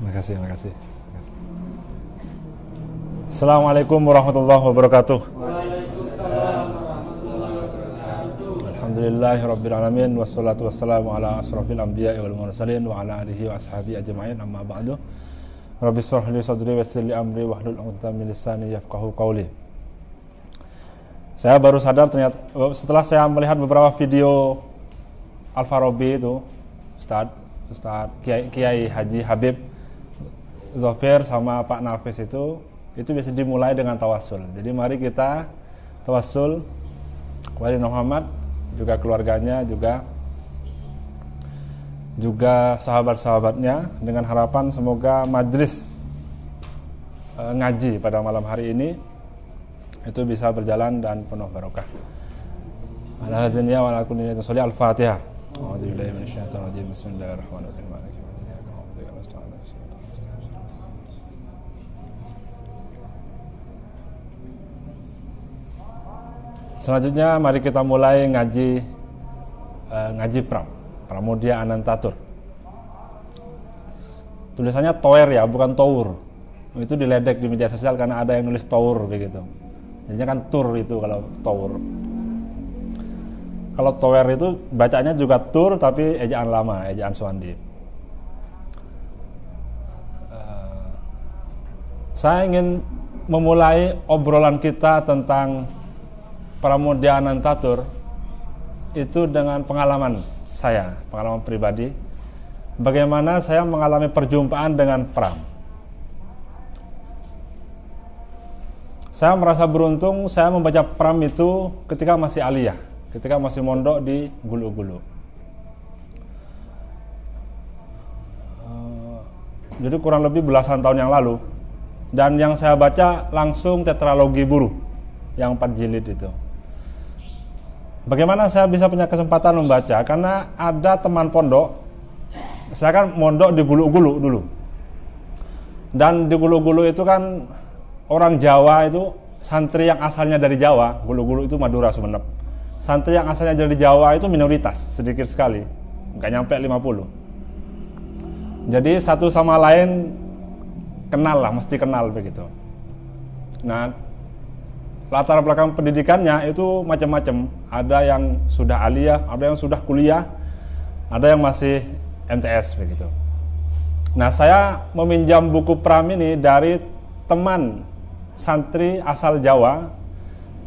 Makasih. Assalamualaikum warahmatullahi wabarakatuh. Waalaikumsalam warahmatullahi wabarakatuh. Alhamdulillahirabbil alamin wassalatu wassalamu ala asrofil anbiya'i wal mursalin wa ala alihi wa ashabihi ajma'in, amma ba'du. Rabbi shrah li sadri wa yassir li amri wahlul 'uqdatam min lisani yafqahu qawli. Saya baru sadar ternyata setelah saya melihat beberapa video Al-Farabi itu, Ustadz Kiai Haji Habib Zofir sama Pak Nafis itu bisa dimulai dengan tawassul. Jadi mari kita tawassul kepada Muhammad, juga keluarganya, juga sahabat-sahabatnya, dengan harapan semoga majlis ngaji pada malam hari ini itu bisa berjalan dan penuh barokah. Ala dunya wa ala kulli niyatin sholih. Al-Fatihah. A'udzubillahi minasyaitonir rajim. Bismillahirrahmanirrahim. Selanjutnya mari kita mulai ngaji Pramudia Anantatur. Tulisannya Toer ya, bukan Tour. Itu diledek di media sosial karena ada yang nulis Tour begitu. Jadinya kan tur itu kalau Tour. Kalau Toer itu bacanya juga tur tapi ejaan lama, ejaan Suwandi. Saya ingin memulai obrolan kita tentang Pramudia Anantatur itu dengan pengalaman saya, pengalaman pribadi, bagaimana saya mengalami perjumpaan dengan Pram. Saya merasa beruntung saya membaca Pram itu ketika masih aliyah, ketika masih mondok di Gulu-Gulu. Jadi kurang lebih belasan tahun yang lalu. Dan yang saya baca langsung tetralogi Buruh yang 4 jilid itu. Bagaimana saya bisa punya kesempatan membaca? Karena ada teman pondok, saya kan mondok di Gulu-Gulu dulu. Dan di Gulu-Gulu itu kan orang Jawa itu, santri yang asalnya dari Jawa, Gulu-Gulu itu Madura Sumenep. Santri yang asalnya dari Jawa itu minoritas, sedikit sekali, nggak nyampe 50. Jadi satu sama lain kenal lah, mesti kenal begitu. Nah, latar belakang pendidikannya itu macam-macam. Ada yang sudah aliyah, ada yang sudah kuliah, ada yang masih MTS begitu. Nah, saya meminjam buku Pram ini dari teman santri asal Jawa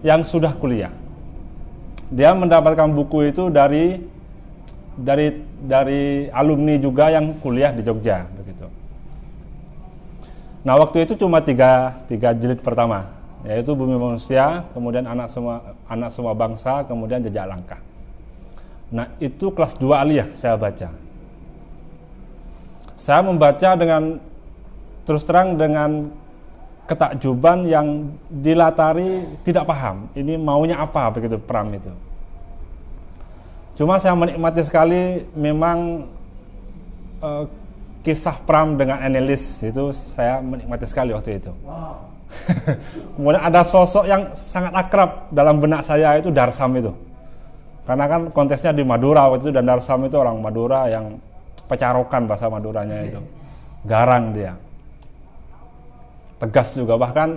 yang sudah kuliah. Dia mendapatkan buku itu dari alumni juga yang kuliah di Jogja begitu. Nah, waktu itu cuma tiga jilid pertama, yaitu Bumi Manusia, kemudian Anak Semua Bangsa, kemudian Jejak Langkah. Nah, itu kelas 2 aliyah saya baca. Saya membaca dengan terus terang dengan ketakjuban yang dilatari tidak paham ini maunya apa begitu Pram itu. Cuma saya menikmati sekali memang kisah Pram dengan Annelies itu saya menikmati sekali waktu itu. Kemudian ada sosok yang sangat akrab dalam benak saya itu Darsam itu. Karena kan konteksnya di Madura waktu itu, dan Darsam itu orang Madura yang pecarokan bahasa Maduranya itu. Garang dia. Tegas juga, bahkan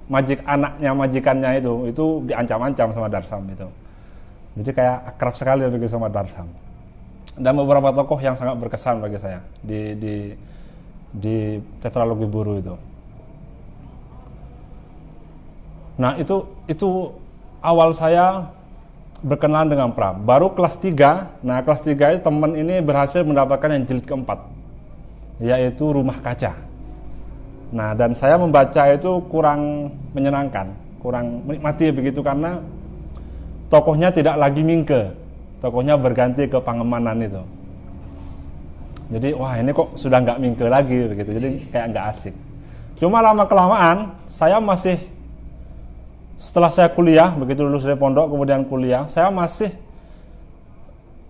majikannya itu diancam-ancam sama Darsam itu. Jadi kayak akrab sekali begitu sama Darsam. Dan beberapa tokoh yang sangat berkesan bagi saya di tetralogi Buruh itu. Nah, itu awal saya berkenalan dengan Pram. Baru kelas 3. Nah, kelas 3 itu teman ini berhasil mendapatkan yang jilid keempat, yaitu Rumah Kaca. Nah, dan saya membaca itu kurang menyenangkan, kurang menikmati begitu karena tokohnya tidak lagi Mingke. Tokohnya berganti ke Pangemanan itu. Jadi, wah ini kok sudah nggak Mingke lagi begitu. Jadi kayak nggak asik. Cuma lama-kelamaan saya masih, setelah saya kuliah, begitu lulus dari pondok kemudian kuliah, saya masih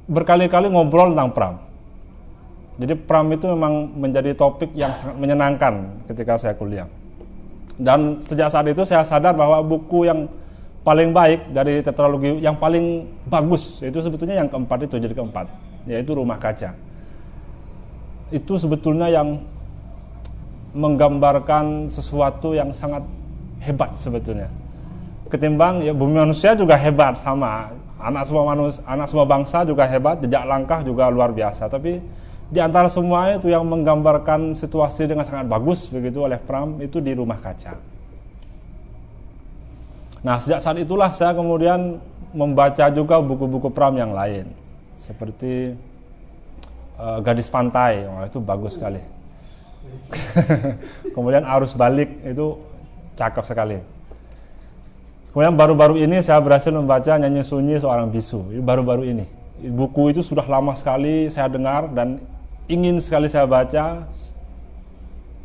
berkali-kali ngobrol tentang Pram. Jadi Pram itu memang menjadi topik yang sangat menyenangkan ketika saya kuliah. Dan sejak saat itu saya sadar bahwa buku yang paling baik dari tetralogi, yang paling bagus, itu sebetulnya yang keempat itu, jadi keempat, yaitu Rumah Kaca. Itu sebetulnya yang menggambarkan sesuatu yang sangat hebat sebetulnya. Ketimbang ya bumi manusia juga hebat sama, anak semua bangsa juga hebat, jejak langkah juga luar biasa. Tapi di antara semua itu yang menggambarkan situasi dengan sangat bagus begitu oleh Pram itu di Rumah Kaca. Nah, sejak saat itulah saya kemudian membaca juga buku-buku Pram yang lain, seperti Gadis Pantai, itu bagus sekali. Kemudian Arus Balik, itu cakep sekali. Kemudian baru-baru ini saya berhasil membaca Nyanyi Sunyi Seorang Bisu. Baru-baru ini, buku itu sudah lama sekali saya dengar dan ingin sekali saya baca.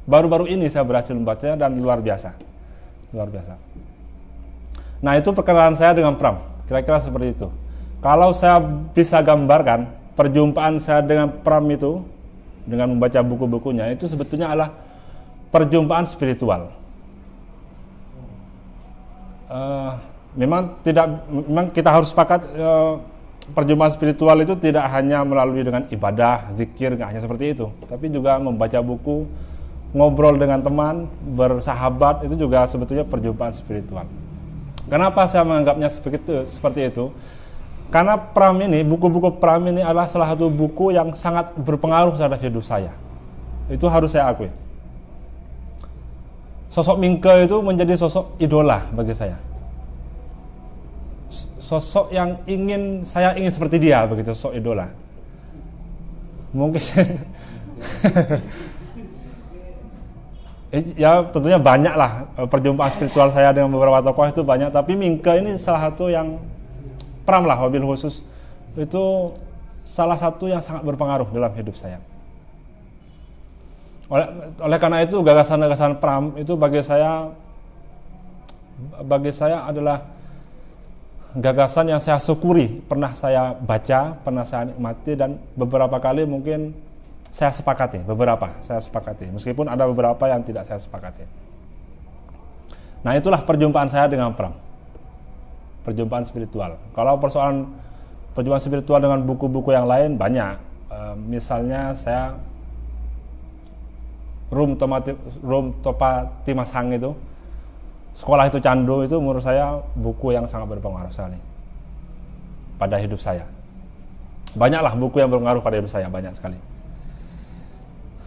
Baru-baru ini saya berhasil membacanya dan luar biasa, luar biasa. Nah, itu perkenalan saya dengan Pram. Kira-kira seperti itu. Kalau saya bisa gambarkan perjumpaan saya dengan Pram itu, dengan membaca buku-bukunya, itu sebetulnya adalah perjumpaan spiritual. Memang kita harus sepakat, perjumpaan spiritual itu tidak hanya melalui dengan ibadah, zikir, nggak hanya seperti itu, tapi juga membaca buku, ngobrol dengan teman, bersahabat, itu juga sebetulnya perjumpaan spiritual. Kenapa saya menganggapnya seperti itu? Karena Pram ini, buku-buku Pram ini adalah salah satu buku yang sangat berpengaruh terhadap hidup saya. Itu harus saya akui. Sosok Mingke itu menjadi sosok idola bagi saya. Sosok yang saya ingin seperti dia, begitu, sosok idola. Mungkin ya tentunya banyak lah perjumpaan spiritual saya dengan beberapa tokoh itu banyak, tapi Mingke ini salah satu yang, Pram lah wabil khusus, itu salah satu yang sangat berpengaruh dalam hidup saya. Oleh karena itu gagasan-gagasan Pram itu bagi saya adalah gagasan yang saya syukuri, pernah saya baca, pernah saya nikmati, dan beberapa kali mungkin saya sepakati, meskipun ada beberapa yang tidak saya sepakati. Nah, itulah perjumpaan saya dengan Pram, perjumpaan spiritual. Kalau persoalan perjumpaan spiritual dengan buku-buku yang lain banyak. Misalnya saya Rum Topa Timasang itu, Sekolah Itu Candu, itu menurut saya buku yang sangat berpengaruh sekali pada hidup saya. Banyaklah buku yang berpengaruh pada hidup saya, banyak sekali.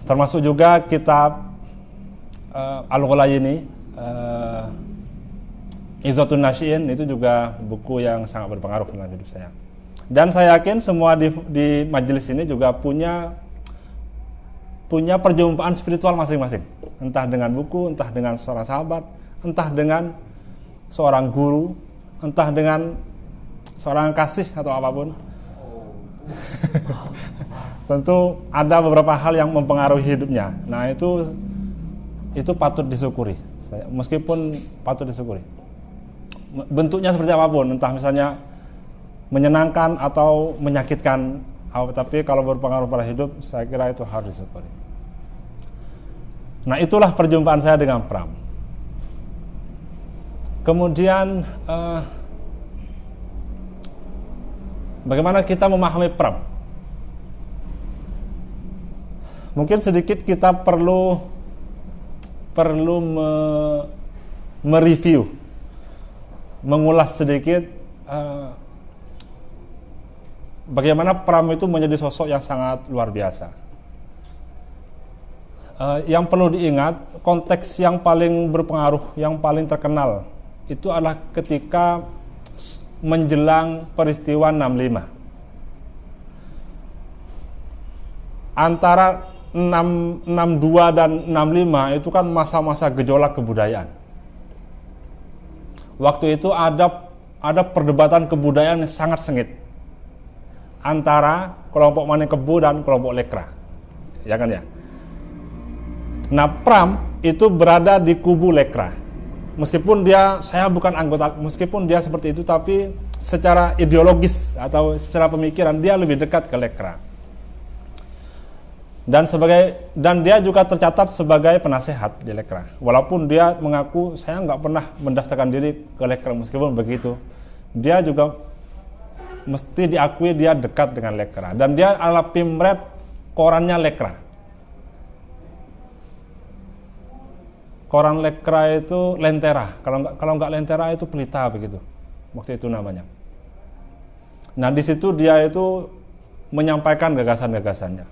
Termasuk juga kitab Al-Ghulayini, Izatun Nasyiin, itu juga buku yang sangat berpengaruh dalam hidup saya. Dan saya yakin semua di majelis ini juga punya perjumpaan spiritual masing-masing. Entah dengan buku, entah dengan seorang sahabat, entah dengan seorang guru, entah dengan seorang kasih atau apapun. Tentu ada beberapa hal yang mempengaruhi hidupnya. Nah, itu patut disyukuri. Meskipun patut disyukuri. Bentuknya seperti apapun, entah misalnya menyenangkan atau menyakitkan, tapi kalau berpengaruh pada hidup, saya kira itu harus disyukuri. Nah, itulah perjumpaan saya dengan Pram. Kemudian bagaimana kita memahami Pram? Mungkin sedikit kita perlu mereview, mengulas sedikit bagaimana Pram itu menjadi sosok yang sangat luar biasa. Yang perlu diingat, konteks yang paling berpengaruh, yang paling terkenal itu adalah ketika menjelang peristiwa 65. Antara 62 dan 65 itu kan masa-masa gejolak kebudayaan. Waktu itu ada perdebatan kebudayaan yang sangat sengit antara kelompok Manengkebu dan kelompok Lekra, ya kan ya. Nah, Pram itu berada di kubu Lekra. Meskipun saya bukan anggota, meskipun dia seperti itu, tapi secara ideologis atau secara pemikiran dia lebih dekat ke Lekra. Dan dia juga tercatat sebagai penasehat di Lekra. Walaupun dia mengaku saya nggak pernah mendaftarkan diri ke Lekra, meskipun begitu, dia juga mesti diakui dia dekat dengan Lekra. Dan dia adalah pimret korannya Lekra. koran Lekra itu Lentera. Kalau nggak Lentera itu Pelita begitu. Waktu itu namanya. Nah, di situ dia itu menyampaikan gagasan-gagasannya.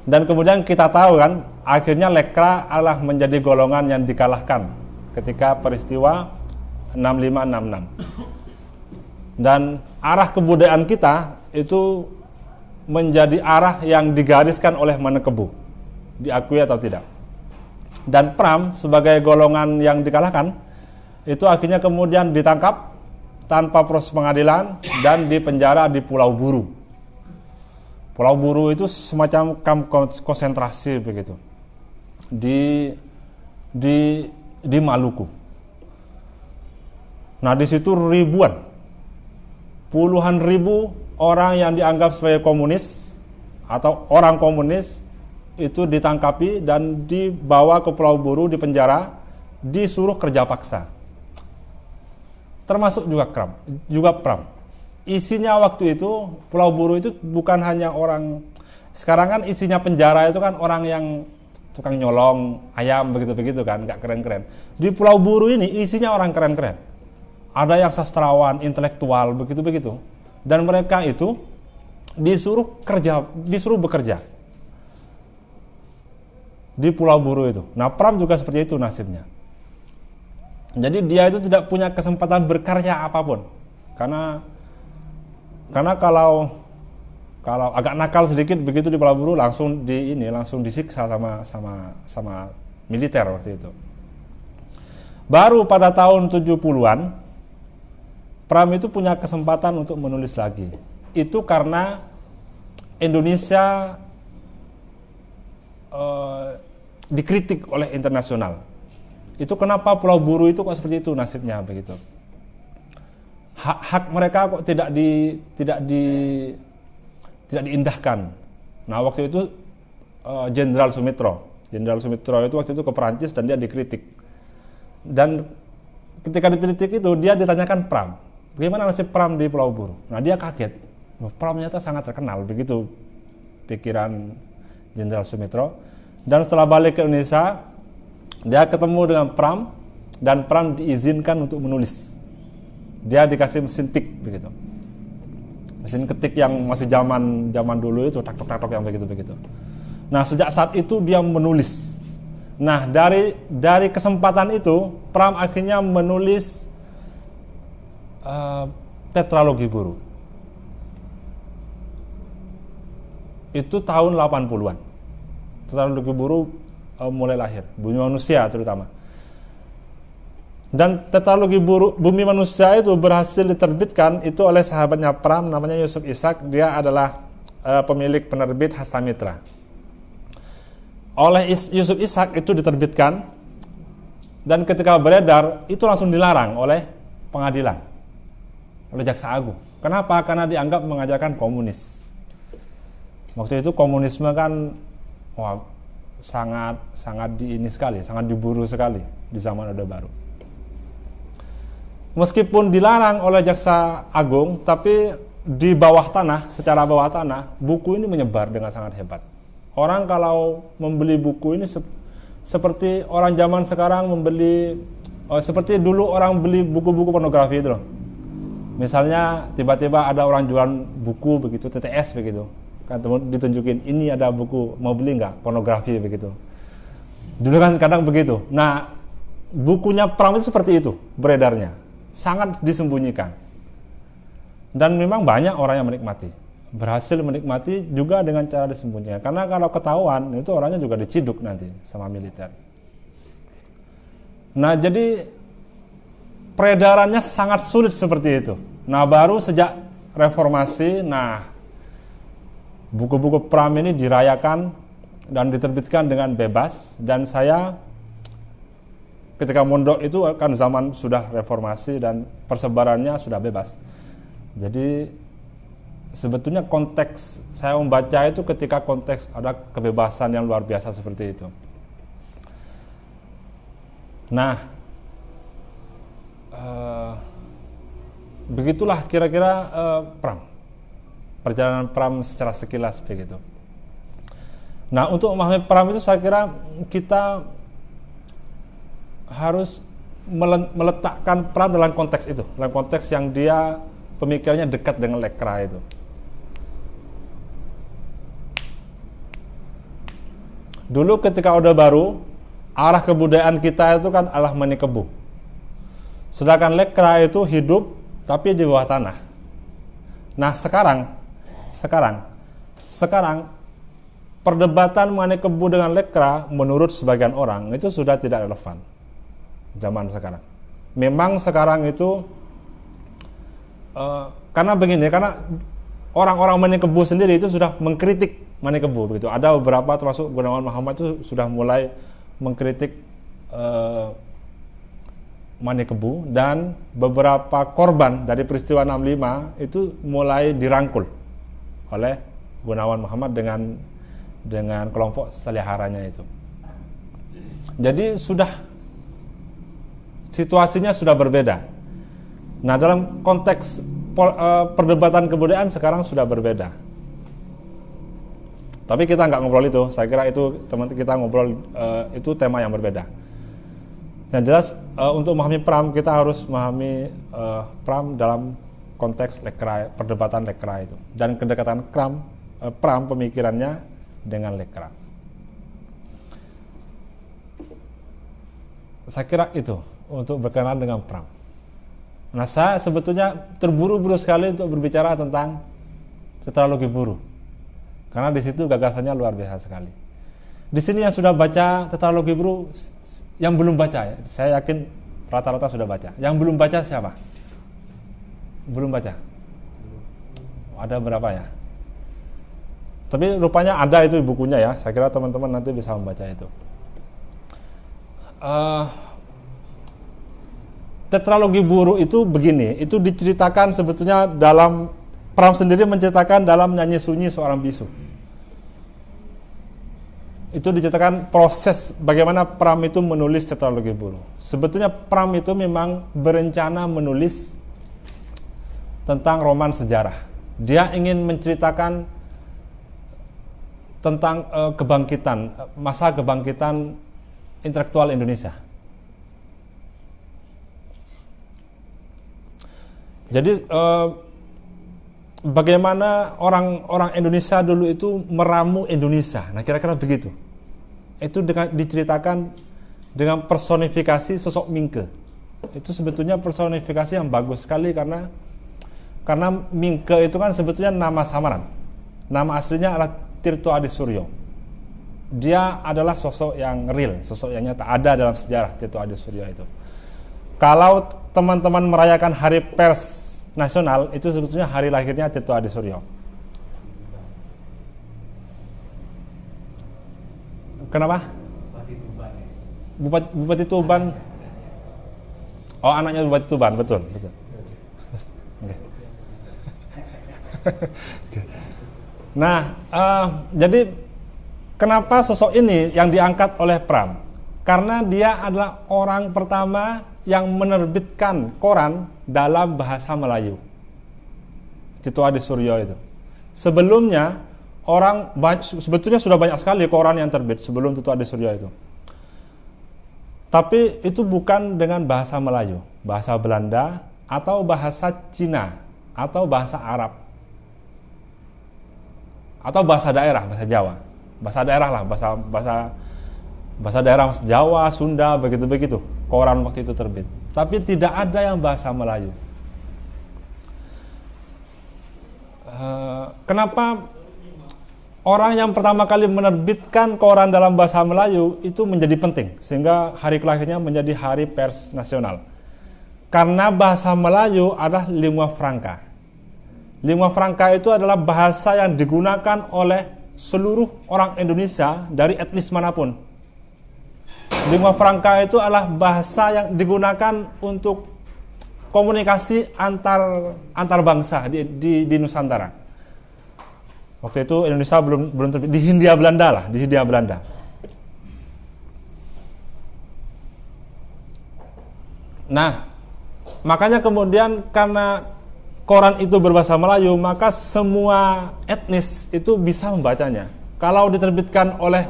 Dan kemudian kita tahu kan, akhirnya Lekra adalah menjadi golongan yang dikalahkan ketika peristiwa 6566. Dan arah kebudayaan kita itu menjadi arah yang digariskan oleh Manekebu, diakui atau tidak. Dan Pram sebagai golongan yang dikalahkan itu akhirnya kemudian ditangkap tanpa proses pengadilan dan dipenjara di Pulau Buru. Pulau Buru itu semacam kamp konsentrasi begitu di Maluku. Nah, di situ puluhan ribu orang yang dianggap sebagai komunis atau orang komunis itu ditangkapi dan dibawa ke Pulau Buru, dipenjara, disuruh kerja paksa. Termasuk juga Pram. Isinya waktu itu Pulau Buru itu bukan hanya orang, sekarang kan isinya penjara itu kan orang yang tukang nyolong ayam begitu-begitu kan, nggak keren-keren. Di Pulau Buru ini isinya orang keren-keren. Ada yang sastrawan, intelektual begitu-begitu. Dan mereka itu disuruh bekerja di Pulau Buru itu. Nah, Pram juga seperti itu nasibnya. Jadi dia itu tidak punya kesempatan berkarya apapun. Karena kalau agak nakal sedikit begitu di Pulau Buru langsung disiksa sama militer waktu itu. Baru pada tahun 70-an Pram itu punya kesempatan untuk menulis lagi. Itu karena Indonesia dikritik oleh internasional. Itu kenapa Pulau Buru itu kok seperti itu nasibnya begitu. Hak mereka kok tidak diindahkan. Nah, waktu itu Jenderal Sumitro itu waktu itu ke Perancis dan dia dikritik. Dan ketika dikritik itu dia ditanyakan Pram, bagaimana nasib Pram di Pulau Buru? Nah, dia kaget. Pram ternyata sangat terkenal, begitu pikiran Jenderal Sumitro. Dan setelah balik ke Indonesia, dia ketemu dengan Pram dan Pram diizinkan untuk menulis. Dia dikasih mesin tik begitu. Mesin ketik yang masih zaman dulu itu tak-tok yang begitu-begitu. Nah, sejak saat itu dia menulis. Nah, dari kesempatan itu Pram akhirnya menulis tetralogi Buru. Itu tahun 80-an. Tetralogi Buru mulai lahir, Bumi Manusia terutama. Dan tetralogi Bumi Manusia itu berhasil diterbitkan itu oleh sahabatnya Pram namanya Yusuf Ishak. Dia adalah pemilik penerbit Hastamitra. Oleh Yusuf Ishak itu diterbitkan dan ketika beredar itu langsung dilarang oleh pengadilan, oleh Jaksa Agung. Kenapa? Karena dianggap mengajarkan komunis. Waktu itu komunisme kan sangat sangat diburu sekali di zaman Orde Baru. Meskipun dilarang oleh Jaksa Agung, tapi di bawah tanah, secara bawah tanah, buku ini menyebar dengan sangat hebat. Orang kalau membeli buku ini seperti orang zaman sekarang seperti dulu orang beli buku-buku pornografi itu loh. Misalnya tiba-tiba ada orang jualan buku begitu, TTS begitu. Kan ditunjukin, ini ada buku, mau beli nggak? Pornografi begitu. Dulu kan kadang begitu. Nah, bukunya Pram itu seperti itu beredarnya. Sangat disembunyikan. Dan memang banyak orang yang menikmati. Berhasil menikmati juga dengan cara disembunyikan. Karena kalau ketahuan, itu orangnya juga diciduk nanti sama militer. Nah, jadi peredarannya sangat sulit seperti itu. Nah, baru sejak reformasi, buku-buku Pram ini dirayakan dan diterbitkan dengan bebas. Dan saya ketika mondok itu kan zaman sudah reformasi dan persebarannya sudah bebas. Jadi sebetulnya konteks saya membaca itu ketika konteks ada kebebasan yang luar biasa seperti itu. Nah, begitulah kira-kira Pram. Perjalanan Pram secara sekilas begitu. Nah, untuk memahami Pram itu saya kira kita harus meletakkan Pram dalam konteks itu, dalam konteks yang dia pemikirannya dekat dengan Lekra itu. Dulu ketika Orde Baru, arah kebudayaan kita itu kan arah menikebu. Sedangkan Lekra itu hidup tapi di bawah tanah. Nah, sekarang perdebatan mengenai kebu dengan Lekra menurut sebagian orang itu sudah tidak relevan zaman sekarang. Memang sekarang itu karena begini, karena orang-orang menikebu sendiri itu sudah mengkritik menikebu begitu. Ada beberapa termasuk Gunawan Muhammad itu sudah mulai mengkritik menikebu, dan beberapa korban dari peristiwa 65 itu mulai dirangkul oleh Gunawan Muhammad dengan kelompok seliharanya itu. Jadi situasinya sudah berbeda. Nah, dalam konteks perdebatan kebudayaan sekarang sudah berbeda. Tapi kita nggak ngobrol itu. Saya kira itu teman kita ngobrol itu tema yang berbeda. Yang jelas untuk memahami Pram kita harus memahami Pram dalam konteks Lekra, perdebatan Lekra itu, dan kedekatan Pram pemikirannya dengan Lekra. Saya kira itu untuk berkenalan dengan Pram. Nah, saya sebetulnya terburu-buru sekali untuk berbicara tentang tetralogi buruh, karena di situ gagasannya luar biasa sekali. Di sini yang sudah baca tetralogi buruh, yang belum baca, saya yakin rata-rata sudah baca. Yang belum baca siapa? Belum baca? Ada berapa ya? Tapi rupanya ada itu bukunya ya. Saya kira teman-teman nanti bisa membaca itu. Tetralogi buruh itu begini, itu diceritakan sebetulnya dalam Pram sendiri menceritakan dalam Nyanyi Sunyi Seorang Bisu. Itu diceritakan proses bagaimana Pram itu menulis tetralogi buruh. Sebetulnya Pram itu memang berencana menulis tentang roman sejarah. Dia ingin menceritakan tentang masa kebangkitan intelektual Indonesia. Jadi bagaimana orang Indonesia dulu itu meramu Indonesia. Nah, kira-kira begitu. Itu diceritakan dengan personifikasi sosok Mingke. Itu sebetulnya personifikasi yang bagus sekali karena Mingke itu kan sebetulnya nama samaran. Nama aslinya adalah Tirto Adi Suryo. Dia adalah sosok yang real, sosok yang nyata, ada dalam sejarah Tirto Adi Suryo itu. Kalau teman-teman merayakan Hari Pers Nasional, itu sebetulnya hari lahirnya Tirto Adi Suryo. Kenapa? Bupati Tuban. Oh, anaknya Bupati Tuban, betul. Okay. Nah, jadi kenapa sosok ini yang diangkat oleh Pram? Karena dia adalah orang pertama yang menerbitkan koran dalam bahasa Melayu. Tirto Adi Suryo itu. Sebelumnya sebetulnya sudah banyak sekali koran yang terbit sebelum Tirto Adi Suryo itu. Tapi itu bukan dengan bahasa Melayu, bahasa Belanda atau bahasa Cina atau bahasa Arab atau bahasa daerah, bahasa Jawa, bahasa daerah lah, bahasa daerah Jawa, Sunda, begitu-begitu. Koran waktu itu terbit. Tapi tidak ada yang bahasa Melayu. Kenapa orang yang pertama kali menerbitkan koran dalam bahasa Melayu itu menjadi penting, sehingga hari kelahirnya menjadi Hari Pers Nasional? Karena bahasa Melayu adalah lingua franca. Lingua franca itu adalah bahasa yang digunakan oleh seluruh orang Indonesia dari etnis manapun. Lingua franca itu adalah bahasa yang digunakan untuk komunikasi antar bangsa di Nusantara. Waktu itu Indonesia belum terbit, di Hindia Belanda lah, di Hindia Belanda. Nah, makanya kemudian karena koran itu berbahasa Melayu, maka semua etnis itu bisa membacanya. Kalau diterbitkan oleh,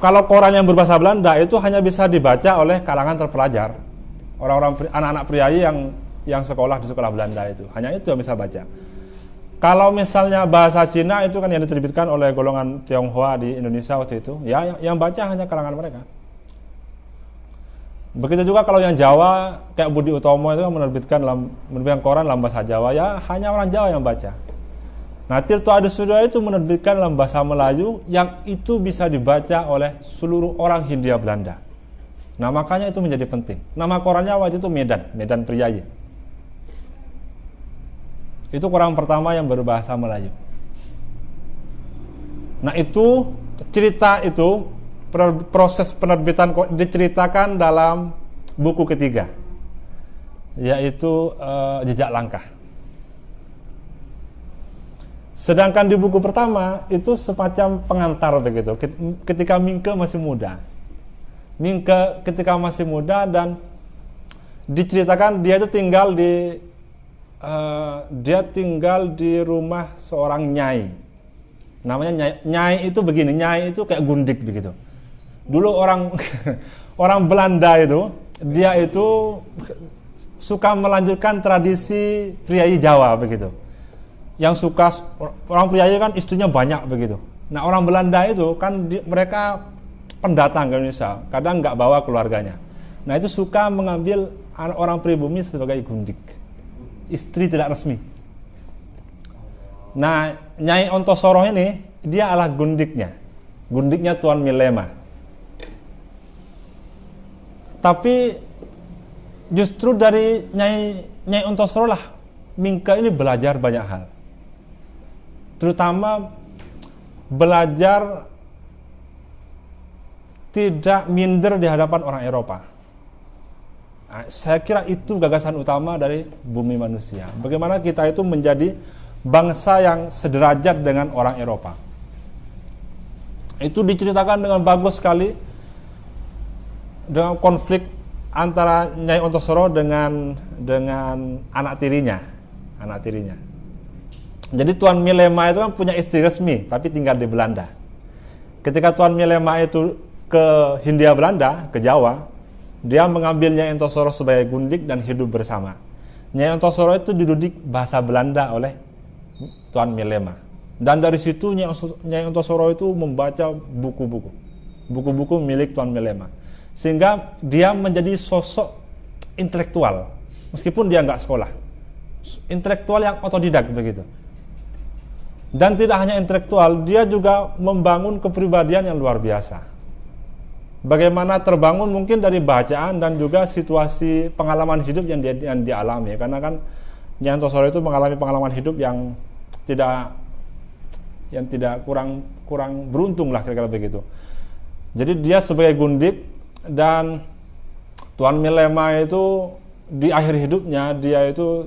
kalau koran yang berbahasa Belanda itu hanya bisa dibaca oleh kalangan terpelajar, orang-orang anak-anak priayi yang sekolah di sekolah Belanda itu, hanya itu yang bisa baca. Kalau misalnya bahasa Cina itu kan yang diterbitkan oleh golongan Tionghoa di Indonesia waktu itu, ya yang baca hanya kalangan mereka. Begitu juga kalau yang Jawa kayak Budi Utomo itu menerbitkan koran dalam bahasa Jawa, ya hanya orang Jawa yang baca. Nah, Tirto Adi Suryo itu menerbitkan dalam bahasa Melayu yang itu bisa dibaca oleh seluruh orang Hindia Belanda. Nah, makanya itu menjadi penting. Nama korannya waktu itu Medan Priayi. Itu koran pertama yang berbahasa Melayu. Nah, itu cerita itu, proses penerbitan diceritakan dalam buku ketiga, yaitu Jejak Langkah. Sedangkan di buku pertama itu semacam pengantar begitu, ketika Mingke masih muda. Mingke ketika masih muda dan diceritakan dia itu tinggal di rumah seorang nyai. Namanya nyai itu begini, nyai itu kayak gundik begitu. Dulu orang Belanda itu, dia itu suka melanjutkan tradisi priayi Jawa begitu. Yang suka, orang priayi kan istrinya banyak begitu. Nah, orang Belanda itu kan mereka pendatang ke Indonesia, kadang nggak bawa keluarganya. Nah, itu suka mengambil orang pribumi sebagai gundik, istri tidak resmi. Nah, Nyai Ontosoro ini dia adalah gundiknya Tuan Milema. Tapi justru dari Nyai Ontosoro lah Mingke ini belajar banyak hal. Terutama belajar tidak minder di hadapan orang Eropa. Nah, saya kira itu gagasan utama dari Bumi Manusia. Bagaimana kita itu menjadi bangsa yang sederajat dengan orang Eropa. Itu diceritakan dengan bagus sekali dengan konflik antara Nyai Ontosoro dengan anak tirinya. Jadi Tuan Milema itu kan punya istri resmi tapi tinggal di Belanda. Ketika Tuan Milema itu ke Hindia Belanda, ke Jawa, dia mengambil Nyai Ontosoro sebagai gundik dan hidup bersama. Nyai Ontosoro itu dididik bahasa Belanda oleh Tuan Milema. Dan dari situ Nyai Ontosoro itu membaca buku-buku milik Tuan Milema. Sehingga dia menjadi sosok intelektual meskipun dia nggak sekolah. Intelektual yang otodidak begitu. Dan tidak hanya intelektual, dia juga membangun kepribadian yang luar biasa. Bagaimana terbangun mungkin dari bacaan dan juga situasi pengalaman hidup yang dia alami. Karena kan Nyai Ontosoro itu mengalami pengalaman hidup yang tidak kurang beruntung lah kira-kira begitu. Jadi dia sebagai gundik dan Tuan Milema itu di akhir hidupnya dia itu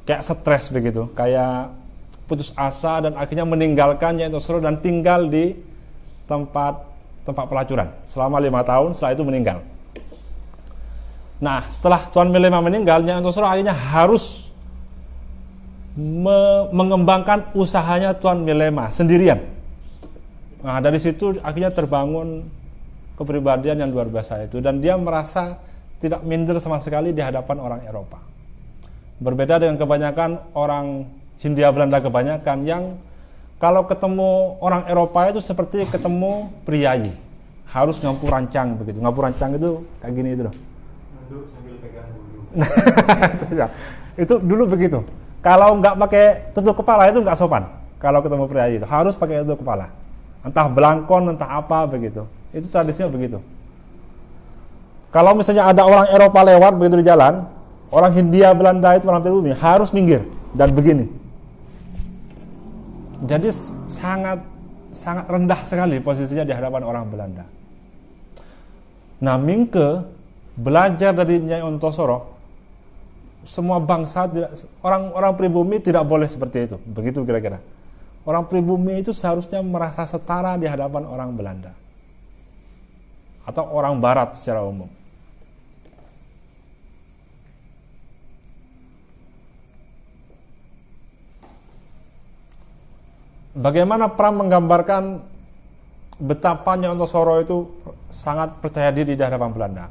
kayak stres begitu, kayak putus asa dan akhirnya meninggalkan Nyai Ontosoro dan tinggal di tempat pelacuran selama 5 tahun. Setelah itu meninggal. Nah, setelah Tuan Milema meninggal, Nyai Ontosoro akhirnya harus mengembangkan usahanya Tuan Milema sendirian. Nah, dari situ akhirnya terbangun kepribadian yang luar biasa itu, dan dia merasa tidak minder sama sekali di hadapan orang Eropa. Berbeda dengan kebanyakan orang Hindia Belanda kebanyakan yang kalau ketemu orang Eropa itu seperti ketemu priayi, harus ngampu rancang begitu. Ngampu rancang itu kayak gini itu loh. Duduk sambil pegang bulu. Itu dulu begitu. Kalau nggak pakai tutup kepala itu nggak sopan. Kalau ketemu priayi itu harus pakai tutup kepala. Entah belangkon, entah apa begitu. Itu tradisinya begitu. Kalau misalnya ada orang Eropa lewat begitu di jalan, orang Hindia Belanda itu orang pribumi harus minggir dan begini. Jadi sangat rendah sekali posisinya di hadapan orang Belanda. Nah, Mingke belajar dari Nyai Ontosoro. Semua bangsa, orang pribumi tidak boleh seperti itu. Begitu kira-kira. Orang pribumi itu seharusnya merasa setara di hadapan orang Belanda atau orang Barat secara umum. bagaimana Pram menggambarkan betapa Nyai Ontosoro itu sangat percaya diri di hadapan Belanda.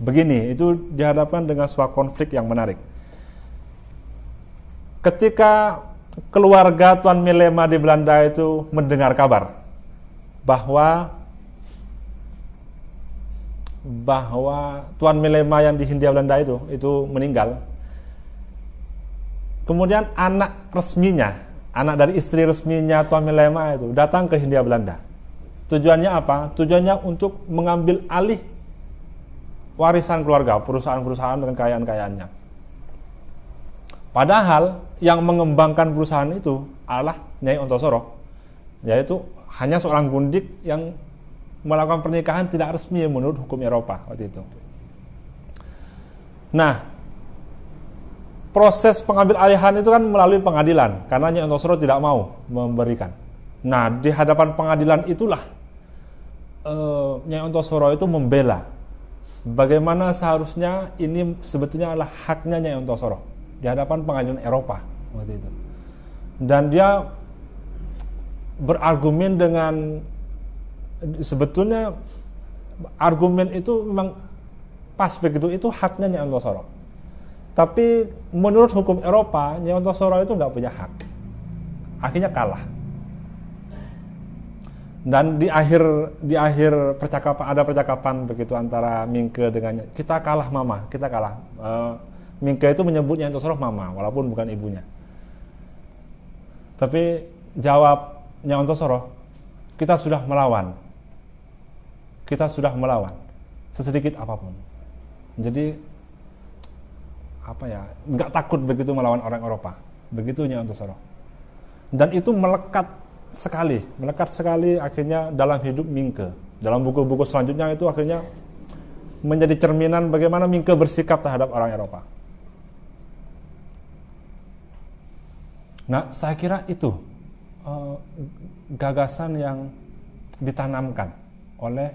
Begini, itu dihadapkan dengan sebuah konflik yang menarik. Ketika keluarga Tuan Milema di Belanda itu mendengar kabar bahwa Tuan Milema yang di Hindia Belanda itu meninggal. Kemudian anak resminya, anak dari istri resminya Tuan Milema itu datang ke Hindia Belanda. Tujuannya apa? Tujuannya untuk mengambil alih warisan keluarga, perusahaan-perusahaan dan kekayaan-kekayaannya. Padahal yang mengembangkan perusahaan itu adalah Nyai Ontosoro, yaitu hanya seorang gundik yang melakukan pernikahan tidak resmi menurut hukum Eropa waktu itu. Nah, proses pengambil alihan itu kan melalui pengadilan, karena Nyai Ontosoro tidak mau memberikan. Nah, di hadapan pengadilan itulah Nyai Ontosoro itu membela bagaimana seharusnya ini sebetulnya adalah haknya Nyai Ontosoro di hadapan pengadilan Eropa waktu itu. Dan dia berargumen dengan, sebetulnya argumen itu memang pas begitu, itu haknya Nyai Ontosoro. Tapi menurut hukum Eropa, Nyai Ontosoro itu nggak punya hak. Akhirnya kalah. Dan di akhir percakapan, ada percakapan begitu antara Mingke dengan, kita kalah Mama, kita kalah. Mingke itu menyebut Nyai Ontosoro Mama, walaupun bukan ibunya. Tapi jawab Nyai Ontosoro, kita sudah melawan. Kita sudah melawan sesedikit apapun. Jadi nggak takut begitu melawan orang Eropa. Begitu Nyai Ontosoro. Dan itu melekat sekali akhirnya dalam hidup Mingke. Dalam buku-buku selanjutnya itu akhirnya menjadi cerminan bagaimana Mingke bersikap terhadap orang Eropa. Nah, saya kira itu gagasan yang ditanamkan oleh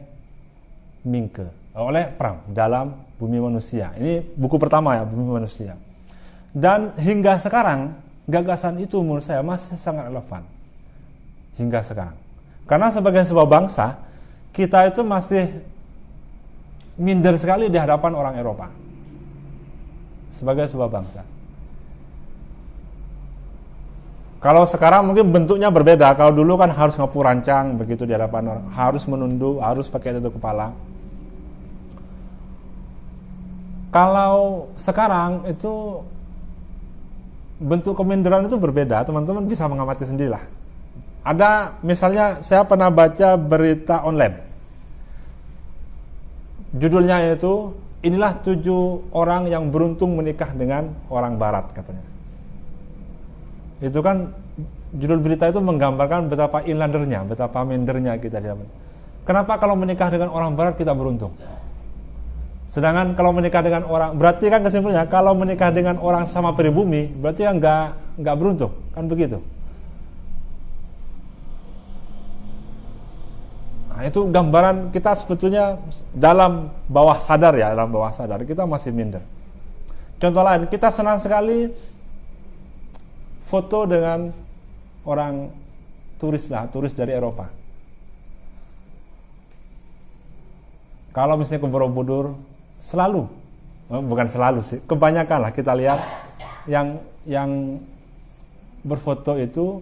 Mingke, oleh Pram dalam Bumi Manusia. Ini buku pertama ya, Bumi Manusia. Dan hingga sekarang gagasan itu menurut saya masih sangat relevan. Hingga sekarang. Karena sebagai sebuah bangsa, kita itu masih minder sekali di hadapan orang Eropa. Sebagai sebuah bangsa. Kalau sekarang mungkin bentuknya berbeda. Kalau dulu kan harus ngapu rancang begitu di hadapan orang, harus menunduk, harus pakai tutup kepala. Kalau sekarang itu bentuk keminderan itu berbeda. Teman-teman bisa mengamati sendirilah. Ada misalnya saya pernah baca berita online. Judulnya itu, inilah 7 orang yang beruntung menikah dengan orang Barat katanya. Itu kan judul berita itu menggambarkan betapa inlandernya, betapa mindernya kita di dalam. Kenapa kalau menikah dengan orang Barat kita beruntung? Sedangkan kalau menikah dengan orang, berarti kan kesimpulannya kalau menikah dengan orang sama pribumi berarti kan nggak beruntung, kan begitu. Nah, itu gambaran kita sebetulnya dalam bawah sadar kita masih minder. Contoh lain, kita senang sekali foto dengan orang turis dari Eropa. Kalau misalnya ke Borobudur, bukan selalu sih, kebanyakan lah kita lihat yang berfoto itu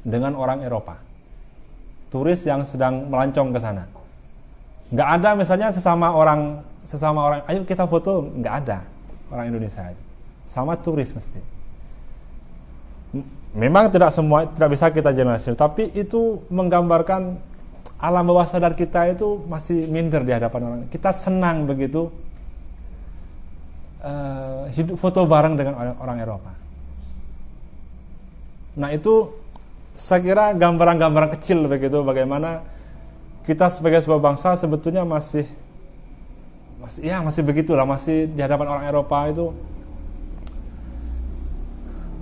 dengan orang Eropa. Turis yang sedang melancong ke sana. Nggak ada misalnya sesama orang, ayo kita foto, nggak ada orang Indonesia itu. Sama turis mesti. Memang tidak bisa kita generalisir, tapi itu menggambarkan alam bawah sadar kita itu masih minder di hadapan orang. Kita senang begitu hidup foto bareng dengan orang Eropa. Nah, itu saya kira gambaran-gambaran kecil begitu bagaimana kita sebagai sebuah bangsa sebetulnya masih begitulah, masih di hadapan orang Eropa itu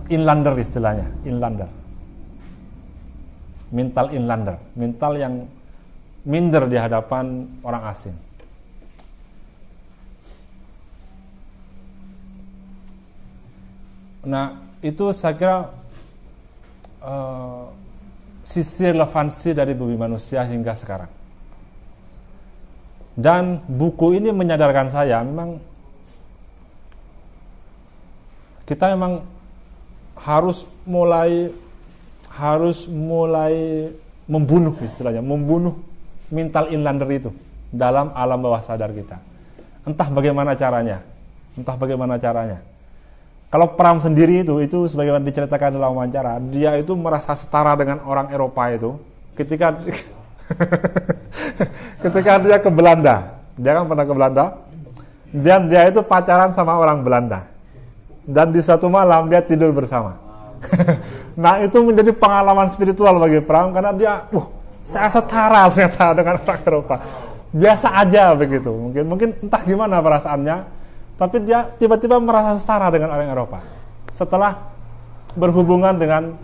inlander istilahnya, mental inlander, mental yang minder di hadapan orang asing. Nah, itu saya kira sisi relevansi dari bumi manusia hingga sekarang. Dan buku ini menyadarkan saya memang kita memang harus mulai membunuh, istilahnya membunuh mental inlander itu dalam alam bawah sadar kita. Entah bagaimana caranya. Kalau Pram sendiri itu sebagaimana diceritakan dalam wawancara, dia itu merasa setara dengan orang Eropa itu ketika ketika dia ke Belanda. Dia kan pernah ke Belanda, dan dia itu pacaran sama orang Belanda, dan di satu malam dia tidur bersama. Nah, itu menjadi pengalaman spiritual bagi Pram, karena dia saya setara ternyata dengan orang Eropa. Biasa aja begitu, mungkin entah gimana perasaannya, tapi dia tiba-tiba merasa setara dengan orang Eropa setelah berhubungan dengan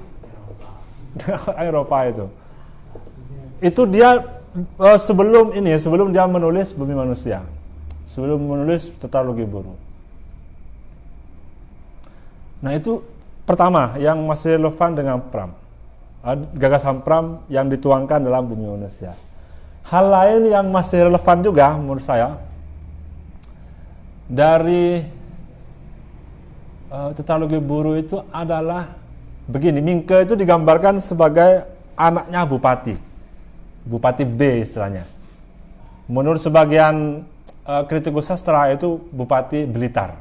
orang Eropa itu. Itu dia sebelum dia menulis Bumi Manusia, sebelum menulis Tetralogi Boru. Nah, itu pertama yang masih relevan dengan Pram, gagasan Pram yang dituangkan dalam Bumi Manusia. Hal lain yang masih relevan juga menurut saya dari Tetralogi Boru itu adalah begini. Mingke itu digambarkan sebagai anaknya Bupati B istilahnya. Menurut sebagian kritikus sastra itu Bupati Blitar.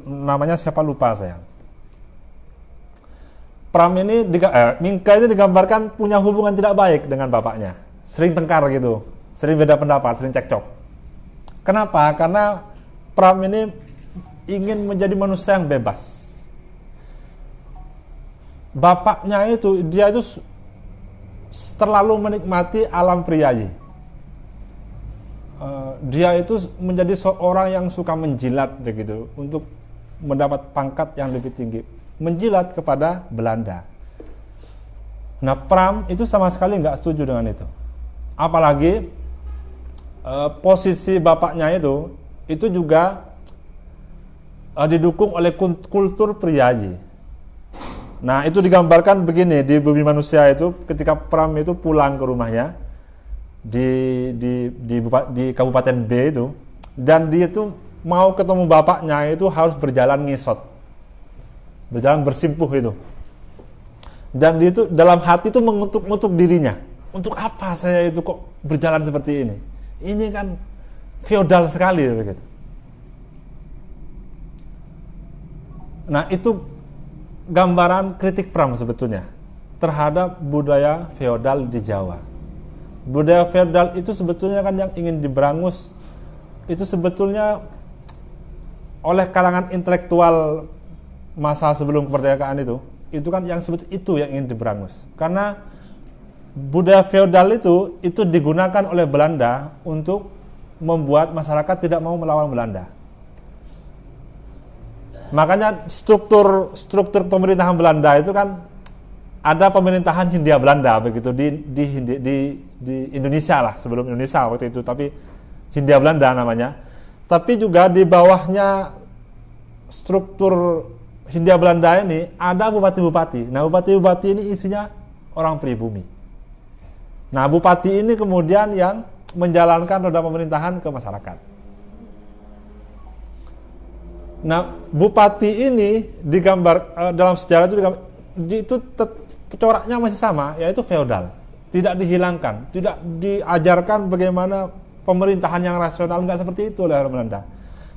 Namanya siapa lupa saya. Pram ini Mingke ini digambarkan punya hubungan tidak baik dengan bapaknya, sering tengkar gitu, sering beda pendapat, sering cekcok. Kenapa? Karena Pram ini ingin menjadi manusia yang bebas. Bapaknya dia itu terlalu menikmati alam priayi. Dia itu menjadi seorang yang suka menjilat begitu untuk mendapat pangkat yang lebih tinggi, menjilat kepada Belanda. Nah, Pram itu sama sekali nggak setuju dengan itu. Apalagi posisi bapaknya itu juga didukung oleh kultur priayi. Nah, itu digambarkan begini di Bumi Manusia itu ketika Pram itu pulang ke rumahnya di Kabupaten B itu, dan dia itu mau ketemu bapaknya itu harus berjalan ngisot, berjalan bersimpuh itu. Dan dia itu dalam hati itu mengutuk dirinya, untuk apa saya itu kok berjalan seperti ini? Ini kan feodal sekali begitu. Nah, itu gambaran kritik Pram sebetulnya terhadap budaya feodal di Jawa. Budaya feodal itu sebetulnya kan yang ingin diberangus itu sebetulnya oleh kalangan intelektual masa sebelum kemerdekaan itu kan yang yang ingin diberangus. Karena budaya feodal itu digunakan oleh Belanda untuk membuat masyarakat tidak mau melawan Belanda. Makanya struktur pemerintahan Belanda itu kan ada pemerintahan Hindia Belanda begitu di Indonesia lah, sebelum Indonesia waktu itu, tapi Hindia Belanda namanya. Tapi juga di bawahnya struktur Hindia Belanda ini ada bupati-bupati. Nah, bupati-bupati ini isinya orang pribumi. Nah, bupati ini kemudian yang menjalankan roda pemerintahan ke masyarakat. Nah, bupati ini digambar dalam sejarah itu coraknya masih sama, yaitu feodal. Tidak dihilangkan, tidak diajarkan bagaimana pemerintahan yang rasional, enggak seperti itu oleh orang Belanda.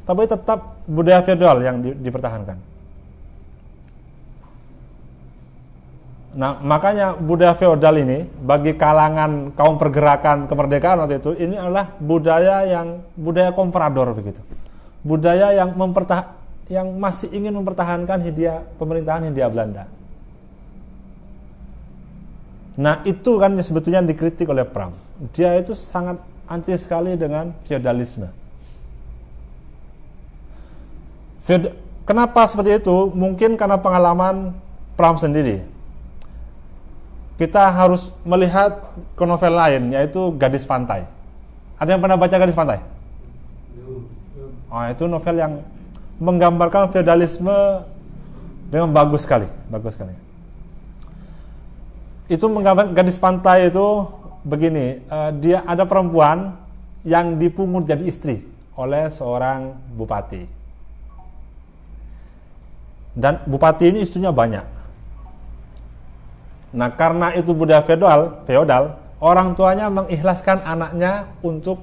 Tapi tetap budaya feodal yang dipertahankan. Nah, makanya budaya feodal ini bagi kalangan kaum pergerakan kemerdekaan waktu itu, ini adalah budaya komprador begitu. Budaya yang masih ingin mempertahankan pemerintahan Hindia Belanda. Nah, itu kan sebetulnya dikritik oleh Pram. Dia itu sangat anti sekali dengan feodalisme. Kenapa seperti itu? Mungkin karena pengalaman Pram sendiri. Kita harus melihat ke novel lain, yaitu Gadis Pantai. Ada yang pernah baca Gadis Pantai? Itu novel yang menggambarkan feodalisme dengan bagus sekali. itu menggambarkan gadis pantai itu begini, dia ada perempuan yang dipungut jadi istri oleh seorang bupati. Dan bupati ini istrinya banyak. Nah, karena itu budaya feodal, orang tuanya mengikhlaskan anaknya untuk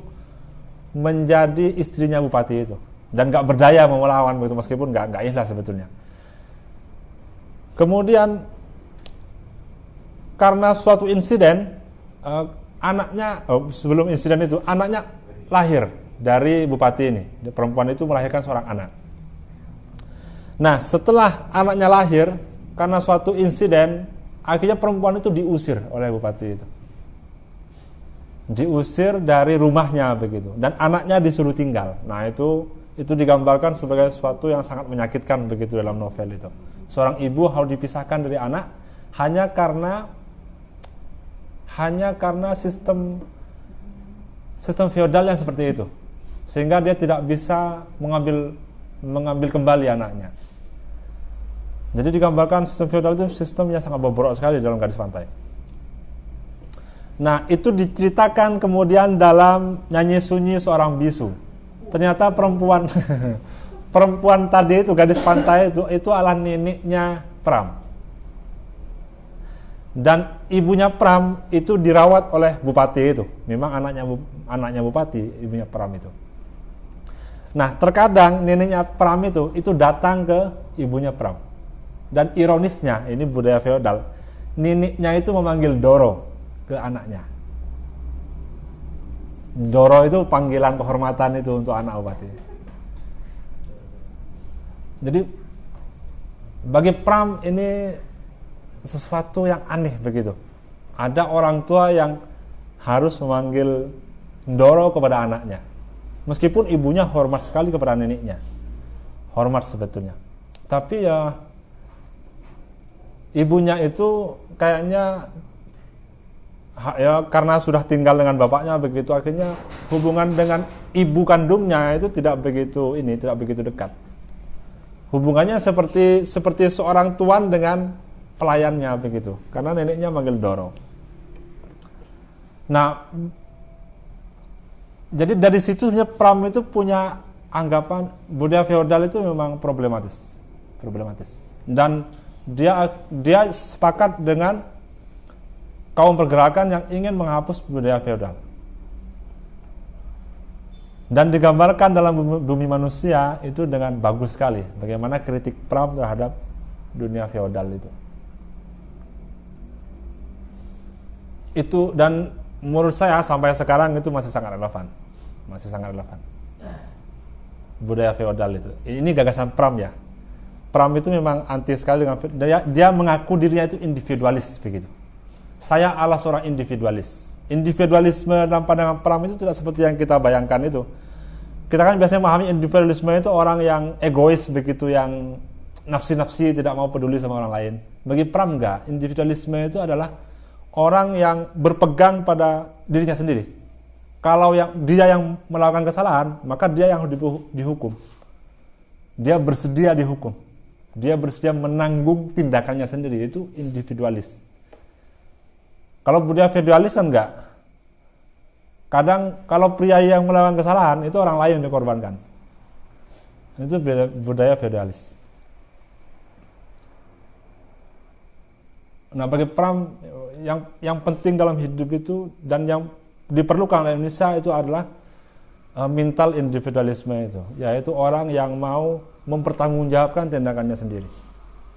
menjadi istrinya bupati itu, dan gak berdaya mau melawan begitu, meskipun gak ikhlas sebetulnya. Kemudian karena suatu insiden, sebelum insiden itu anaknya lahir dari bupati ini. Perempuan itu melahirkan seorang anak. Nah, setelah anaknya lahir, karena suatu insiden, akhirnya perempuan itu diusir oleh bupati itu. Diusir dari rumahnya begitu, dan anaknya disuruh tinggal. Nah, itu digambarkan sebagai sesuatu yang sangat menyakitkan begitu dalam novel itu. Seorang ibu harus dipisahkan dari anak hanya karena sistem feodal yang seperti itu, sehingga dia tidak bisa mengambil kembali anaknya. Jadi digambarkan sistem feodal itu sistem yang sangat bobrok sekali dalam Gadis Pantai. Nah, itu diceritakan kemudian dalam Nyanyi Sunyi Seorang Bisu. Ternyata perempuan tadi itu, gadis pantai itu adalah neneknya Pram. Dan ibunya Pram itu dirawat oleh bupati itu. Memang anaknya bupati, ibunya Pram itu. Nah, terkadang neneknya Pram itu datang ke ibunya Pram. Dan ironisnya, ini budaya feodal, neneknya itu memanggil Doro ke anaknya. Doro itu panggilan kehormatan itu untuk anak bupati. Jadi bagi Pram ini sesuatu yang aneh begitu. Ada orang tua yang harus memanggil Doro kepada anaknya, meskipun ibunya hormat sekali kepada neneknya, hormat sebetulnya. Tapi ya ibunya itu kayaknya karena sudah tinggal dengan bapaknya begitu, akhirnya hubungan dengan ibu kandungnya itu tidak begitu dekat. Hubungannya seperti seorang tuan dengan pelayannya begitu, karena neneknya manggil Doro. Nah, jadi dari situ Pram itu punya anggapan budaya feodal itu memang problematis. Dan dia sepakat dengan kaum pergerakan yang ingin menghapus budaya feodal. Dan digambarkan dalam Bumi Manusia itu dengan bagus sekali bagaimana kritik Pram terhadap dunia feodal itu. Itu, dan menurut saya sampai sekarang itu masih sangat relevan. Budaya feodal itu. Ini gagasan Pram ya. Pram itu memang anti sekali dengan dia mengaku dirinya itu individualis begitu. Saya adalah seorang individualis. Individualisme dalam pandangan Pram itu tidak seperti yang kita bayangkan itu. Kita kan biasanya memahami individualisme itu orang yang egois begitu, yang nafsi-nafsi, tidak mau peduli sama orang lain. Bagi Pram enggak. Individualisme itu adalah orang yang berpegang pada dirinya sendiri. Kalau dia yang melakukan kesalahan, maka dia yang dihukum. Dia bersedia dihukum. Dia bersedia menanggung tindakannya sendiri. Itu individualis. Kalau budaya feodalis kan enggak. Kadang kalau pria yang melakukan kesalahan, itu orang lain yang dikorbankan. Itu budaya feodalis. Nah, bagi Pram yang penting dalam hidup itu dan yang diperlukan oleh Indonesia itu adalah mental individualisme itu, yaitu orang yang mau mempertanggungjawabkan tindakannya sendiri.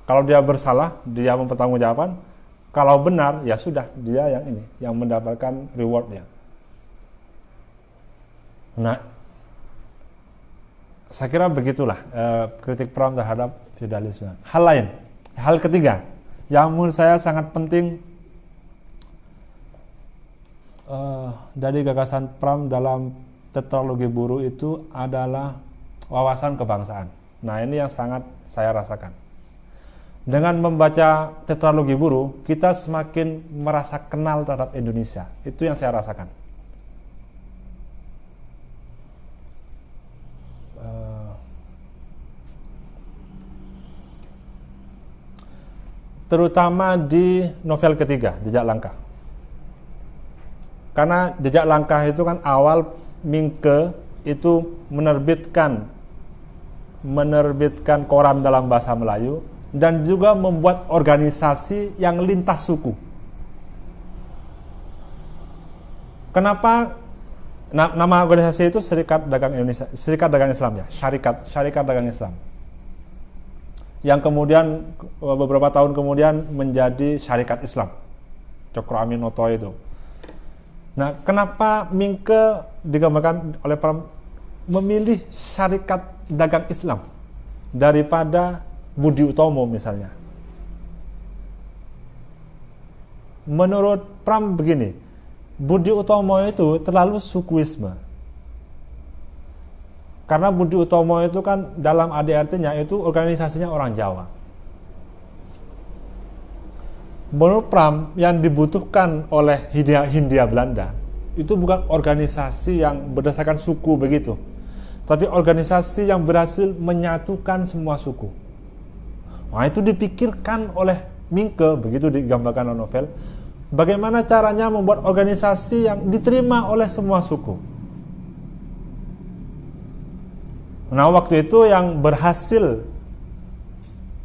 Kalau dia bersalah, dia mempertanggungjawabkan. Kalau benar, ya sudah, dia yang mendapatkan rewardnya. Nah, saya kira begitulah kritik Pram terhadap feodalisme. Hal ketiga, yang menurut saya sangat penting dari gagasan Pram dalam tetralogi Buru itu adalah wawasan kebangsaan. Nah, ini yang sangat saya rasakan. Dengan membaca tetralogi Buru, kita semakin merasa kenal terhadap Indonesia. Itu yang saya rasakan. terutama di novel ketiga, Jejak Langkah. Karena Jejak Langkah itu kan awal Mingke itu menerbitkan koran dalam bahasa Melayu dan juga membuat organisasi yang lintas suku. Kenapa nama organisasi itu Serikat Dagang Indonesia, Serikat Dagang Islam ya, Syarikat Dagang Islam. Yang kemudian beberapa tahun kemudian menjadi Syarikat Islam, Cokro Aminoto itu. Nah, kenapa Mingke digambarkan oleh Pram memilih Syarikat Dagang Islam daripada Budi Utomo misalnya? Menurut Pram begini, Budi Utomo itu terlalu sukuisme. Karena Budi Utomo itu kan dalam ADRT-nya itu organisasinya orang Jawa. Menurut Pram, yang dibutuhkan oleh Hindia Belanda itu bukan organisasi yang berdasarkan suku begitu, tapi organisasi yang berhasil menyatukan semua suku. Nah, itu dipikirkan oleh Mingke, begitu digambarkan dalam novel. Bagaimana caranya membuat organisasi yang diterima oleh semua suku. Nah, waktu itu yang berhasil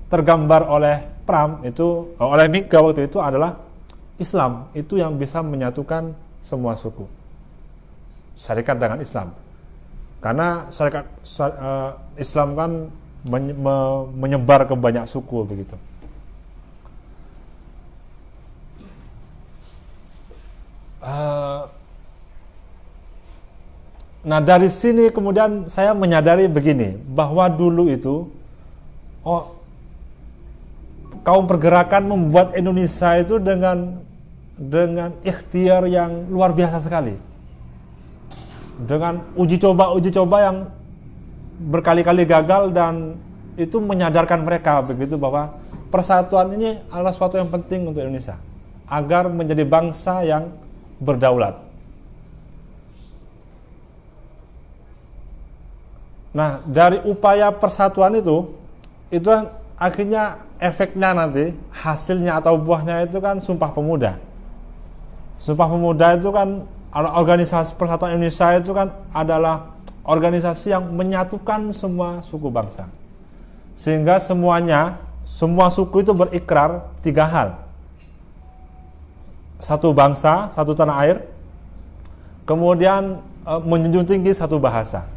tergambar oleh Pram itu, oleh Mingke waktu itu adalah Islam. Itu yang bisa menyatukan semua suku. Syarikat Dagang Islam. Karena syarikat Islam kan menyebar ke banyak suku begitu. Nah, dari sini kemudian saya menyadari begini, bahwa dulu itu kaum pergerakan membuat Indonesia itu dengan ikhtiar yang luar biasa sekali. Dengan uji coba yang berkali-kali gagal, dan itu menyadarkan mereka begitu bahwa persatuan ini adalah sesuatu yang penting untuk Indonesia agar menjadi bangsa yang berdaulat. Nah, dari upaya persatuan itu akhirnya efeknya nanti, hasilnya atau buahnya itu kan Sumpah Pemuda. Sumpah Pemuda itu kan, organisasi Persatuan Indonesia itu kan adalah organisasi yang menyatukan semua suku bangsa. Sehingga semua suku itu berikrar 3 hal. Satu bangsa, satu tanah air, kemudian menjunjung tinggi satu bahasa.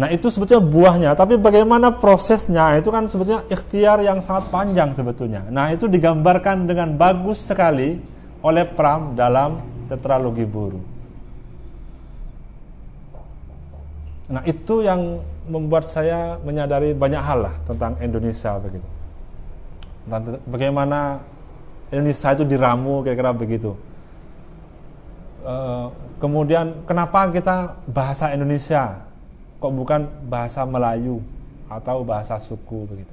Nah, itu sebetulnya buahnya, tapi bagaimana prosesnya itu kan sebetulnya ikhtiar yang sangat panjang sebetulnya. Nah, itu digambarkan dengan bagus sekali oleh Pram dalam Tetralogi Buru. Nah, itu yang membuat saya menyadari banyak hal lah tentang Indonesia begitu. Tentang bagaimana Indonesia itu diramu, kira-kira begitu. Kemudian kenapa kita bahasa Indonesia kok bukan bahasa Melayu atau bahasa suku begitu.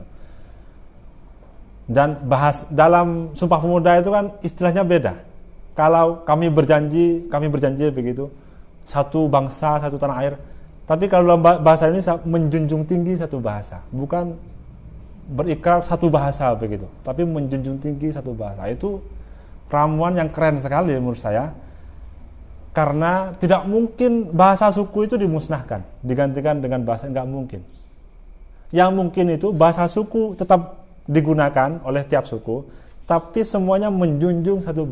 Dan dalam Sumpah Pemuda itu kan istilahnya beda. Kalau kami berjanji begitu, satu bangsa, satu tanah air. Tapi kalau dalam bahasa Indonesia menjunjung tinggi satu bahasa, bukan berikrar satu bahasa begitu, tapi menjunjung tinggi satu bahasa. Itu ramuan yang keren sekali menurut saya. Karena tidak mungkin bahasa suku itu dimusnahkan, digantikan dengan bahasa, enggak mungkin. Yang mungkin itu bahasa suku tetap digunakan oleh tiap suku, tapi semuanya menjunjung satu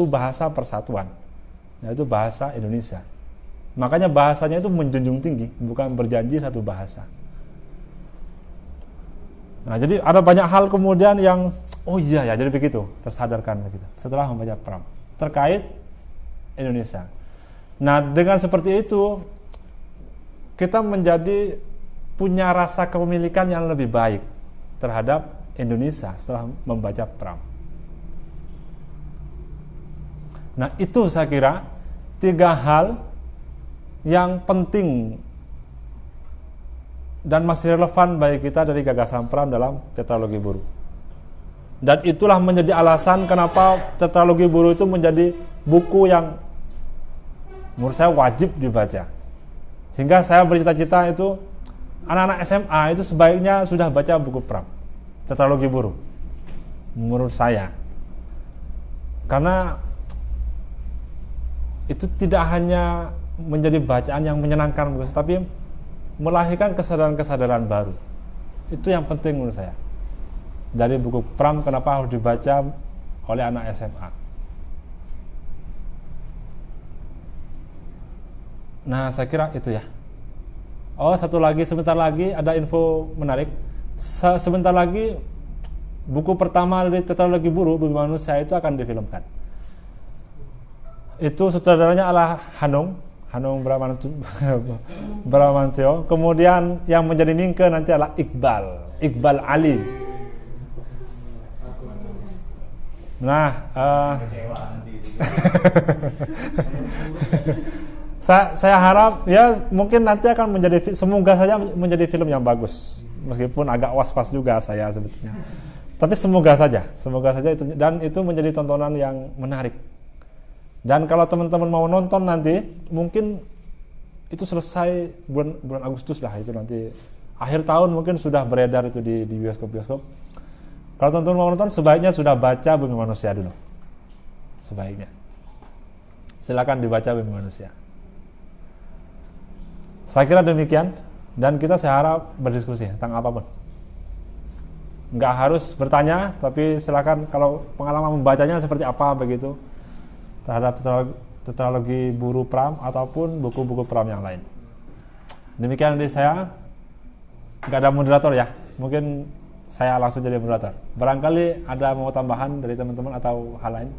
bahasa persatuan, yaitu bahasa Indonesia. Makanya bahasanya itu menjunjung tinggi, bukan berjanji satu bahasa. Nah, jadi ada banyak hal kemudian yang, oh iya ya, jadi begitu, tersadarkan begitu setelah membaca Pram terkait Indonesia. Nah, dengan seperti itu kita menjadi punya rasa kepemilikan yang lebih baik terhadap Indonesia setelah membaca Pram. Nah, itu saya kira 3 hal yang penting dan masih relevan bagi kita dari gagasan Pram dalam Tetralogi Buru. Dan itulah menjadi alasan kenapa Tetralogi Buru itu menjadi buku yang menurut saya wajib dibaca. Sehingga saya bercita-cita itu anak-anak SMA itu sebaiknya sudah baca buku Pram, tetralogi Buru menurut saya, karena itu tidak hanya menjadi bacaan yang menyenangkan, tapi melahirkan kesadaran-kesadaran baru. Itu yang penting menurut saya dari buku Pram, kenapa harus dibaca oleh anak SMA. Nah, saya kira itu ya. Oh, satu lagi, sebentar lagi ada info menarik. Sebentar lagi buku pertama dari tetralogi Buru, Bumi Manusia, itu akan difilmkan. Itu sutradaranya adalah Hanung Bramantio. Kemudian yang menjadi Mingke nanti adalah Iqbal Ali. Nah, saya harap ya mungkin nanti akan semoga saja menjadi film yang bagus, meskipun agak was-was juga saya sebetulnya. Tapi semoga saja itu, dan itu menjadi tontonan yang menarik. Dan kalau teman-teman mau nonton nanti, mungkin itu selesai bulan Agustus lah, itu nanti akhir tahun mungkin sudah beredar itu di bioskop-bioskop. Kalau teman-teman mau nonton, sebaiknya sudah baca Bumi Manusia dulu. Sebaiknya. Silakan dibaca Bumi Manusia. Saya kira demikian, dan saya harap berdiskusi tentang apapun. Nggak harus bertanya, tapi silakan kalau pengalaman membacanya seperti apa begitu terhadap tetralogi Buru Pram ataupun buku-buku Pram yang lain. Demikian dari saya. Nggak ada moderator ya, mungkin saya langsung jadi moderator. Barangkali ada mau tambahan dari teman-teman atau hal lain.